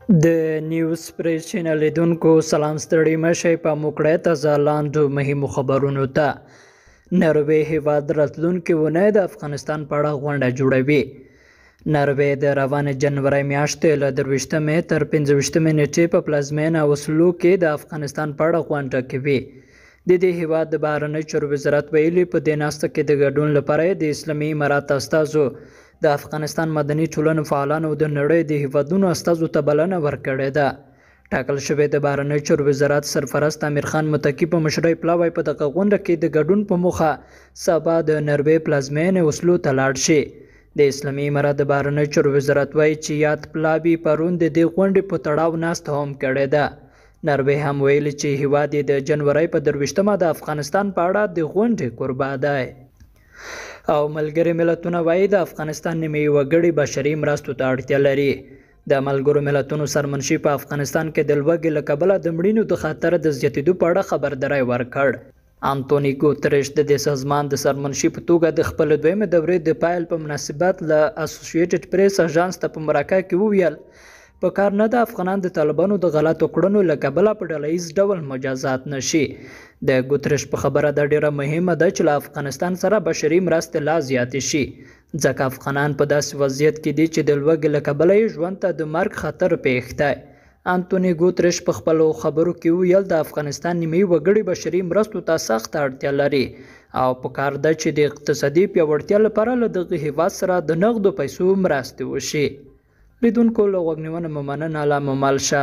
د نیوز پریس چینل لیدونکو سلام ستړي مشئ په موکړه تازه لاندو مهمو خبرونو ته نروې هیواد راتلونکې اونۍ د افغانستان په اړه غونډه جوړوي. نروې د روانې جنوري میاشتې له 23 تر 25 نیټې په پلازمینه اوسلو کې د افغانستان په اړه غونډه کوي. د دې هیواد د بهرنیو چارو وزارت ویلي په دې ناسته کې د ګډون لپاره د اسلامي امارات استازو د افغانستان مدني ټولنو فعالانو د نړۍ د هیوادونو استازو ته بلنه ورکړې ده. ټاکل شوی د بهرنیو چارو وزارت سرپرست امیر خان متقي په مشرۍ پلاوی په دغه غونډه کې د ګډون په موخه سبا د نروې پلازمینې اوسلو ته لاړ شي. د اسلامي امارات د بهرنیو چارو وزارت وایي چې یاد پلاوی پرون د دې غونډې په تړاو ناسته هم کړې ده. نروې هم ویلي چې هیواد یې د جنوري په 23 د افغانستان په اړه د غونډې کوربه دی. او ملګري ملتونه وایي د افغانستان نیمه وګړي بشري مرستو ته اړتیا لري. د ملګرو ملتونو سرمنشي په افغانستان کې د لوږې له کبله د مړینو د خطر د زیاتېدو په اړه خبرداری ورکړ. انټوني ګوتریش د دې سازمان د سرمنشي په توګه د خپل دویمه دورې د پایل په مناسبت له اسوسییټډ پریس اژانس ته په مرکه کې وویل په کار نه د افغانان د طالبانو د غلطو کړنو له کبله په ډلهییز ډول مجازات نشي. د ګوتریش په خبره دا ډیره مهمه ده چې له افغانستان سره بشري مرستې لا زیاتې شي ځکه افغانان په داسې وضعیت کې دي چې د لوږې له کبله یې ژوند ته د مرګ خطر پیښ دی. انټوني ګوتریش په خپلو خبرو کې ویل د افغانستان نیمه وګړي بشري مرستو ته سخت اړتیا لري او په کار ده چې د اقتصادي پیاوړتیا لپاره له دغه هیواد سره د نغدو پیسو مرستې وشي. لیدونکو له غوږ نیونه مو مننه. لا مو مل شه.